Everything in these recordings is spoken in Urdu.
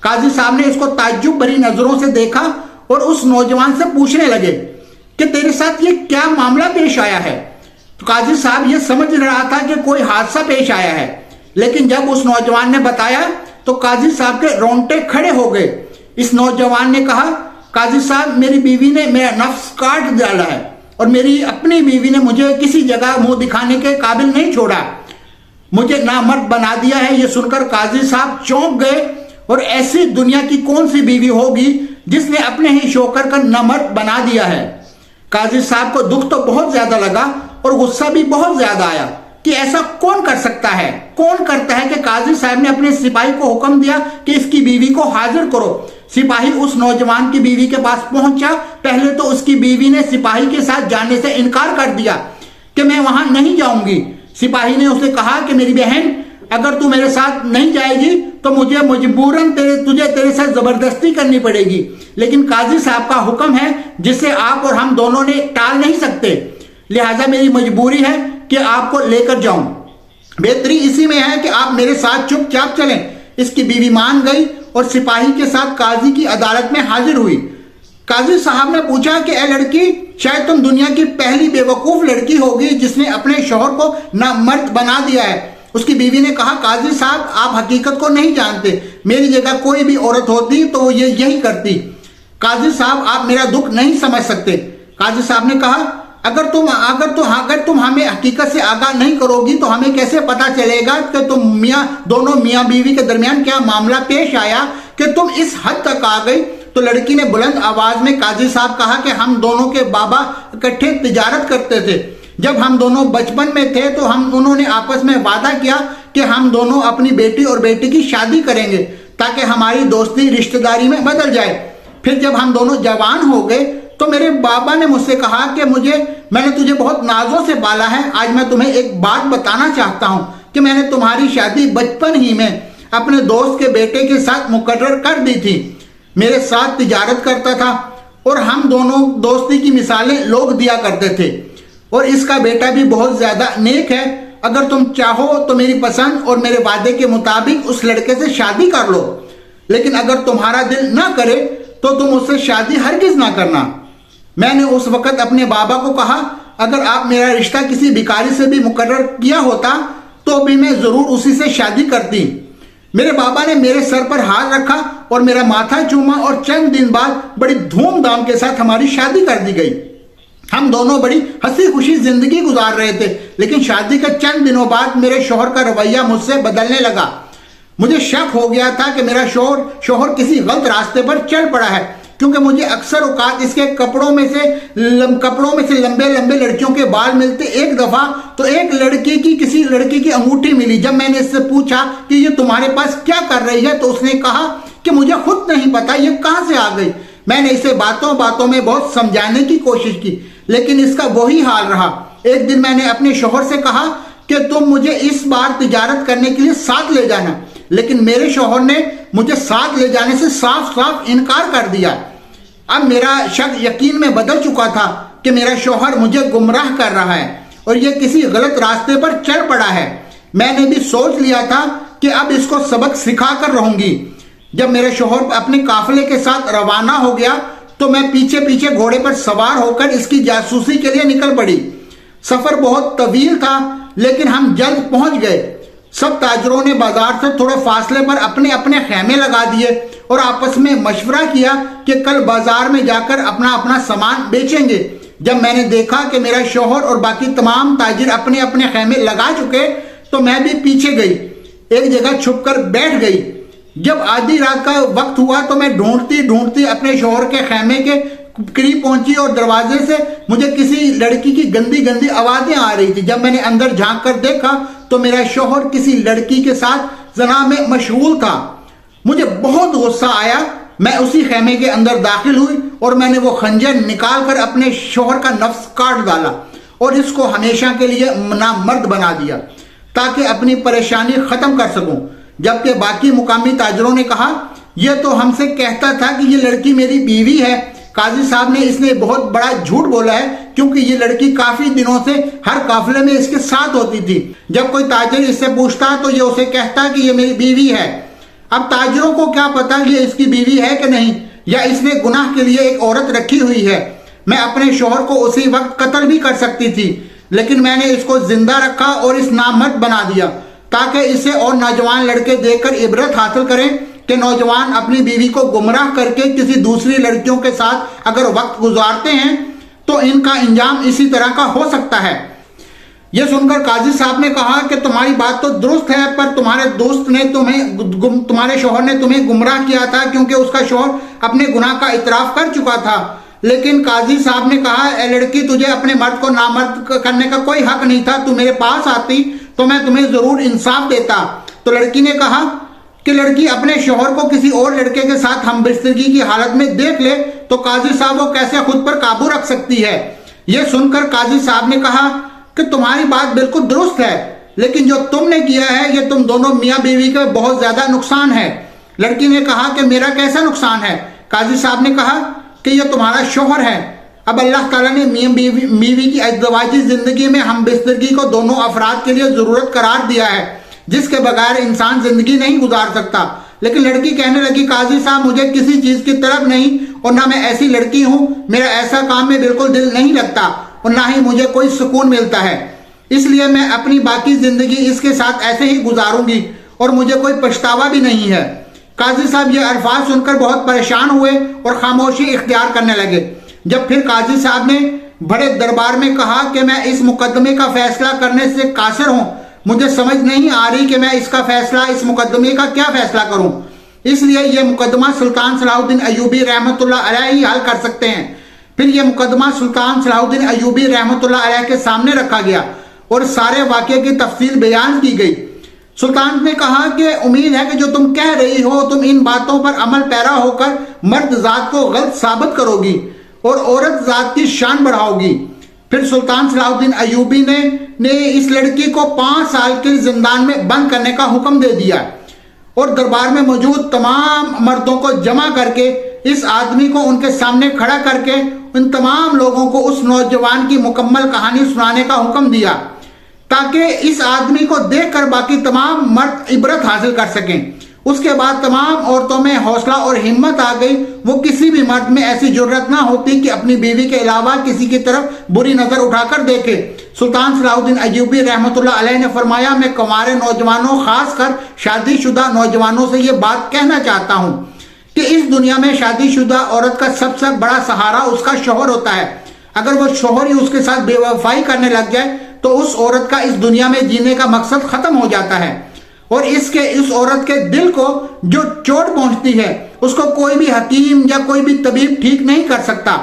قاضی صاحب نے اس کو تعجب بھری نظروں سے دیکھا اور اس نوجوان سے پوچھنے لگے کہ تیرے ساتھ یہ کیا معاملہ پیش آیا ہے؟ تو قاضی صاحب یہ سمجھ رہا تھا کہ کوئی حادثہ پیش آیا ہے، لیکن جب اس نوجوان نے بتایا تو قاضی صاحب کے رونگٹے کھڑے ہو گئے۔ اس نوجوان نے کہا، قاضی صاحب میری بیوی نے میرا نفس کاٹ ڈالا ہے اور میری اپنی بیوی نے مجھے کسی جگہ منہ دکھانے کے قابل نہیں چھوڑا، مجھے نامرد بنا دیا ہے۔ یہ سن کر قاضی صاحب چونک گئے، اور ایسی دنیا کی کون سی بیوی ہوگی جس نے اپنے ہی شوہر کا نامرد بنا دیا ہے؟ قاضی صاحب کو دکھ تو بہت زیادہ لگا اور غصہ بھی بہت زیادہ آیا کہ ایسا کون کر سکتا ہے، کون کرتا ہے کہ قاضی صاحب نے اپنے سپاہی کو حکم دیا کہ اس کی بیوی کو حاضر کرو۔ سپاہی اس نوجوان کی بیوی کے پاس پہنچا۔ پہلے تو اس کی بیوی نے سپاہی کے ساتھ جانے سے انکار کر دیا کہ میں وہاں نہیں جاؤں گی۔ سپاہی نے اسے کہا کہ میری بہن، اگر تو میرے ساتھ نہیں جائے گی تو مجھے مجبوراً تجھے تیرے ساتھ زبردستی کرنی پڑے گی، لیکن قاضی صاحب کا حکم ہے جسے آپ اور ہم دونوں نے ٹال نہیں سکتے، لہٰذا میری مجبوری ہے کہ آپ کو لے کر جاؤں۔ بہتری اسی میں ہے کہ آپ میرے ساتھ چپ چاپ چلیں۔ اس کی بیوی مان گئی اور سپاہی کے ساتھ قاضی کی عدالت میں حاضر ہوئی۔ قاضی صاحب نے پوچھا کہ اے لڑکی، شاید تم دنیا کی پہلی بے وقوف لڑکی ہوگی جس نے اپنے شوہر کو نامرد بنا دیا ہے۔ اس کی بیوی نے کہا، قاضی صاحب آپ حقیقت کو نہیں جانتے، میری جگہ کوئی بھی عورت ہوتی تو وہ یہی کرتی۔ قاضی صاحب آپ میرا دکھ نہیں سمجھ سکتے۔ قاضی صاحب نے کہا، اگر تم ہمیں حقیقت سے آگاہ نہیں کرو گی تو ہمیں کیسے پتا چلے گا کہ دونوں میاں بیوی کے درمیان کیا معاملہ پیش آیا کہ تم اس حد تک آ گئی؟ تو لڑکی نے بلند آواز میں قاضی صاحب کہا کہ ہم دونوں کے بابا اکٹھے تجارت کرتے تھے۔ جب ہم دونوں بچپن میں تھے تو انہوں نے آپس میں وعدہ کیا کہ ہم دونوں اپنی بیٹی اور بیٹی کی شادی کریں گے تاکہ ہماری دوستی رشتہ داری میں بدل جائے۔ پھر جب ہم دونوں جوان ہو گئے تو میرے بابا نے مجھ سے کہا کہ میں نے تجھے بہت نازوں سے پالا ہے۔ آج میں تمہیں ایک بات بتانا چاہتا ہوں کہ میں نے تمہاری شادی بچپن ہی میں اپنے دوست کے بیٹے کے ساتھ مقرر کر دی تھی۔ میرے ساتھ تجارت کرتا تھا اور ہم دونوں دوستی کی مثالیں لوگ دیا کرتے تھے، اور اس کا بیٹا بھی بہت زیادہ نیک ہے۔ اگر تم چاہو تو میری پسند اور میرے وعدے کے مطابق اس لڑکے سے شادی کر لو، لیکن اگر تمہارا دل نہ کرے تو تم اس سے شادی ہرگز نہ کرنا۔ میں نے اس وقت اپنے بابا کو کہا، اگر آپ میرا رشتہ کسی بھکاری سے بھی مقرر کیا ہوتا تو بھی میں ضرور اسی سے شادی کرتی۔ میرے بابا نے میرے سر پر ہاتھ رکھا اور میرا ماتھا چوما، اور چند دن بعد بڑی دھوم دھام کے ساتھ ہماری شادی کر دی گئی۔ ہم دونوں بڑی ہنسی خوشی زندگی گزار رہے تھے، لیکن شادی کے چند دنوں بعد میرے شوہر کا رویہ مجھ سے بدلنے لگا۔ مجھے شک ہو گیا تھا کہ میرا شوہر کسی غلط راستے پر چل پڑا ہے، کیونکہ مجھے اکثر اوقات اس کے کپڑوں میں سے لمبے لمبے لڑکیوں کے بال ملتے۔ ایک دفعہ تو ایک کسی لڑکی کی انگوٹھی ملی۔ جب میں نے اس سے پوچھا کہ یہ تمہارے پاس کیا کر رہی ہے تو اس نے کہا کہ مجھے خود نہیں پتا یہ کہاں سے آ گئی۔ میں نے اسے باتوں میں بہت سمجھانے کی کوشش کی، لیکن اس کا وہی حال رہا۔ ایک دن میں نے اپنے شوہر سے کہا کہ تم مجھے اس بار تجارت کرنے کے لیے ساتھ لے جانا، لیکن میرے شوہر نے مجھے ساتھ لے جانے سے صاف انکار کر دیا۔ اب میرا شک یقین میں بدل چکا تھا کہ میرا شوہر مجھے گمراہ کر رہا ہے اور یہ کسی غلط راستے پر چل پڑا ہے۔ میں نے بھی سوچ لیا تھا کہ اب اس کو سبق سکھا کر رہوں گی۔ جب میرا شوہر اپنے قافلے کے ساتھ روانہ ہو گیا تو میں پیچھے گھوڑے پر سوار ہو کر اس کی جاسوسی کے لیے نکل پڑی۔ سفر بہت طویل تھا لیکن ہم جلد پہنچ گئے۔ سب تاجروں نے بازار سے تھوڑے فاصلے پر اپنے خیمے لگا دیے اور آپس میں مشورہ کیا کہ کل بازار میں جا کر اپنا سامان بیچیں گے۔ جب میں نے دیکھا کہ میرا شوہر اور باقی تمام تاجر اپنے خیمے لگا چکے تو میں بھی پیچھے گئی، ایک جگہ چھپ کر بیٹھ گئی۔ جب آدھی رات کا وقت ہوا تو میں ڈھونڈتی اپنے شوہر کے خیمے کے قریب پہنچی اور دروازے سے مجھے کسی لڑکی کی گندی آوازیں آ رہی تھی۔ جب میں نے اندر جھانک کر دیکھا تو میرا شوہر کسی لڑکی کے ساتھ زنا میں مشغول تھا۔ مجھے بہت غصہ آیا۔ میں اسی خیمے کے اندر داخل ہوئی اور میں نے وہ خنجر نکال کر اپنے شوہر کا نفس کاٹ ڈالا اور اس کو ہمیشہ کے لیے نامرد بنا دیا تاکہ اپنی پریشانی ختم کر سکوں۔ جبکہ باقی مقامی تاجروں نے کہا، یہ تو ہم سے کہتا تھا کہ یہ لڑکی میری بیوی ہے۔ قاضی صاحب نے اس نے بہت بڑا جھوٹ بولا ہے کیونکہ یہ لڑکی کافی دنوں سے ہر قافلے میں اس کے ساتھ ہوتی تھی۔ جب کوئی تاجر اس سے پوچھتا تو یہ اسے کہتا کہ یہ میری بیوی ہے۔ اب تاجروں کو کیا پتا یہ اس کی بیوی ہے کہ نہیں، یا اس نے گناہ کے لیے ایک عورت رکھی ہوئی ہے۔ میں اپنے شوہر کو اسی وقت قتل بھی کر سکتی تھی، لیکن میں نے اس کو زندہ رکھا اور اس نامرد بنا دیا تاکہ اسے اور نوجوان لڑکے دیکھ کر عبرت حاصل کریں کہ نوجوان اپنی بیوی کو گمراہ کر کے کسی دوسری لڑکیوں کے ساتھ اگر وقت گزارتے ہیں تو ان کا انجام اسی طرح کا ہو سکتا ہے۔ یہ سن کر قاضی صاحب نے کہا کہ تمہاری بات تو درست ہے، پر تمہارے شوہر نے تمہیں گمراہ کیا تھا کیونکہ اس کا شوہر اپنے گناہ کا اعتراف کر چکا تھا۔ لیکن قاضی صاحب نے کہا، اے لڑکی، تجھے اپنے مرد کو نامرد کرنے کا کوئی حق نہیں تھا، تو میرے پاس آتی تو میں تمہیں ضرور انصاف دیتا۔ تو لڑکی نے کہا کہ لڑکی اپنے شوہر کو کسی اور لڑکے کے ساتھ ہم بستگی کی حالت میں دیکھ لے تو قاضی صاحب وہ کیسے خود پر قابو رکھ سکتی ہے۔ یہ سن کر قاضی صاحب نے کہا کہ تمہاری بات بالکل درست ہے، لیکن جو تم نے کیا ہے یہ تم دونوں میاں بیوی کا بہت زیادہ نقصان ہے۔ لڑکی نے کہا کہ میرا کیسا نقصان ہے؟ قاضی صاحب نے کہا کہ یہ تمہارا شوہر ہے۔ اب اللہ تعالیٰ نے میاں بیوی کی ازدواجی زندگی میں ہم بستگی کو دونوں افراد کے لیے ضرورت قرار دیا ہے، جس کے بغیر انسان زندگی نہیں گزار سکتا۔ لیکن لڑکی کہنے لگی، قاضی صاحب، مجھے کسی چیز کی طلب نہیں اور نہ میں ایسی لڑکی ہوں، میرا ایسا کام میں بالکل دل نہیں لگتا اور نہ ہی مجھے کوئی سکون ملتا ہے، اس لیے میں اپنی باقی زندگی اس کے ساتھ ایسے ہی گزاروں گی اور مجھے کوئی پچھتاوا بھی نہیں ہے۔ قاضی صاحب یہ الفاظ سن کر بہت پریشان ہوئے اور خاموشی اختیار کرنے لگے۔ جب پھر قاضی صاحب نے بڑے دربار میں کہا کہ میں اس مقدمے کا فیصلہ کرنے سے قاصر ہوں، مجھے سمجھ نہیں آ رہی کہ میں اس مقدمے کا کیا فیصلہ کروں، اس لیے یہ مقدمہ سلطان صلاح الدین ایوبی رحمۃ اللہ علیہ ہی حل کر سکتے ہیں۔ پھر یہ مقدمہ سلطان صلاح الدین ایوبی رحمۃ اللہ علیہ کے سامنے رکھا گیا اور سارے واقعے کی تفصیل بیان کی گئی۔ سلطان نے کہا کہ امید ہے کہ جو تم کہہ رہی ہو تم ان باتوں پر عمل پیرا ہو کر مرد ذات کو غلط ثابت کرو گی اور عورت ذات کی شان بڑھاؤ گی۔ پھر سلطان صلاح الدین ایوبی نے اس لڑکی کو 5 سال کے زندان میں بند کرنے کا حکم دے دیا اور دربار میں موجود تمام مردوں کو جمع کر کے اس آدمی کو ان کے سامنے کھڑا کر کے ان تمام لوگوں کو اس نوجوان کی مکمل کہانی سنانے کا حکم دیا تاکہ اس آدمی کو دیکھ کر باقی تمام مرد عبرت حاصل کر سکیں۔ اس کے بعد تمام عورتوں میں حوصلہ اور ہمت آ گئی، وہ کسی بھی مرد میں ایسی جرت نہ ہوتی کہ اپنی بیوی کے علاوہ کسی کی طرف بری نظر اٹھا کر دیکھے۔ سلطان صلاح الدین ایوبی رحمۃ اللہ علیہ نے فرمایا، میں کنوارے نوجوانوں خاص کر شادی شدہ نوجوانوں سے یہ بات کہنا چاہتا ہوں کہ اس دنیا میں شادی شدہ عورت کا سب سے بڑا سہارا اس کا شوہر ہوتا ہے۔ اگر وہ شوہر ہی اس کے ساتھ بے وفائی کرنے لگ جائے تو اس عورت کا اس دنیا میں جینے کا مقصد ختم ہو جاتا ہے اور اس عورت کے دل کو جو چوٹ پہنچتی ہے اس کو کوئی بھی حکیم یا کوئی بھی طبیب ٹھیک نہیں کر سکتا۔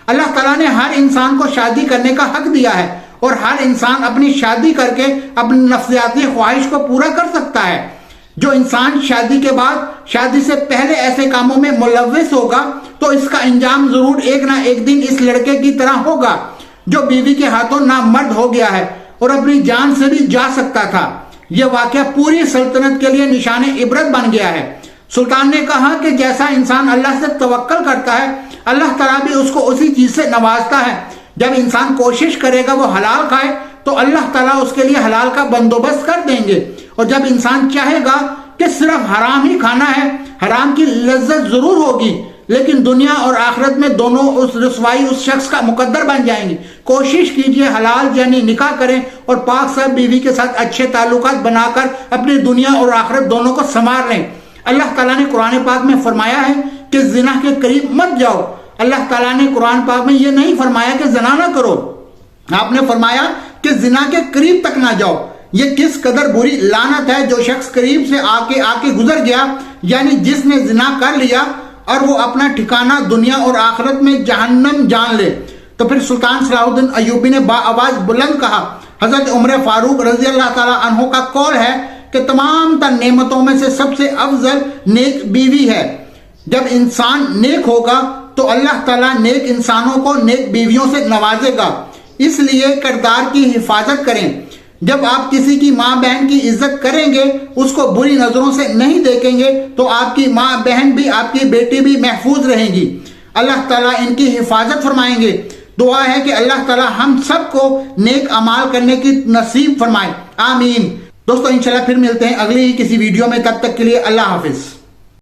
اللہ تعالیٰ نے ہر انسان کو شادی کرنے کا حق دیا ہے اور ہر انسان اپنی شادی کر کے اپنی نفسیاتی خواہش کو پورا کر سکتا ہے۔ جو انسان شادی کے بعد شادی سے پہلے ایسے کاموں میں ملوث ہوگا تو اس کا انجام ضرور ایک نہ ایک دن اس لڑکے کی طرح ہوگا جو بیوی کے ہاتھوں نامرد ہو گیا ہے اور اپنی جان سے بھی جا سکتا تھا۔ یہ واقعہ پوری سلطنت کے لیے نشان عبرت بن گیا ہے۔ سلطان نے کہا کہ جیسا انسان اللہ سے توکل کرتا ہے اللہ تعالیٰ بھی اس کو اسی چیز سے نوازتا ہے۔ جب انسان کوشش کرے گا وہ حلال کھائے تو اللہ تعالیٰ اس کے لیے حلال کا بندوبست کر دیں گے، اور جب انسان چاہے گا کہ صرف حرام ہی کھانا ہے، حرام کی لذت ضرور ہوگی لیکن دنیا اور آخرت میں دونوں اس رسوائی اس شخص کا مقدر بن جائیں گی۔ کوشش کیجئے حلال یعنی نکاح کریں اور پاک صاحب بیوی کے ساتھ اچھے تعلقات بنا کر اپنی دنیا اور آخرت دونوں کو سنوار لیں۔ اللہ تعالیٰ نے قرآن پاک میں فرمایا ہے کہ زنا کے قریب مت جاؤ۔ اللہ تعالیٰ نے قرآن پاک میں یہ نہیں فرمایا کہ زنا نہ کرو، آپ نے فرمایا کہ زنا کے قریب تک نہ جاؤ۔ یہ کس قدر بری لعنت ہے جو شخص قریب سے آ کے گزر گیا، یعنی جس نے زنا کر لیا اور وہ اپنا ٹھکانہ دنیا اور آخرت میں جہنم جان لے۔ تو پھر سلطان صلاح الدین ایوبی نے باآواز بلند کہا، حضرت عمر فاروق رضی اللہ تعالیٰ عنہ کا قول ہے کہ تمام تر نعمتوں میں سے سب سے افضل نیک بیوی ہے۔ جب انسان نیک ہوگا تو اللہ تعالیٰ نیک انسانوں کو نیک بیویوں سے نوازے گا، اس لیے کردار کی حفاظت کریں۔ جب آپ کسی کی ماں بہن کی عزت کریں گے، اس کو بری نظروں سے نہیں دیکھیں گے تو آپ کی ماں بہن بھی آپ کی بیٹی بھی محفوظ رہیں گی۔ اللہ تعالیٰ ان کی حفاظت فرمائیں گے۔ دعا ہے کہ اللہ تعالیٰ ہم سب کو نیک اعمال کرنے کی نصیب فرمائے، آمین۔ دوستو انشاءاللہ پھر ملتے ہیں اگلی کسی ویڈیو میں، تب تک کے لیے اللہ حافظ۔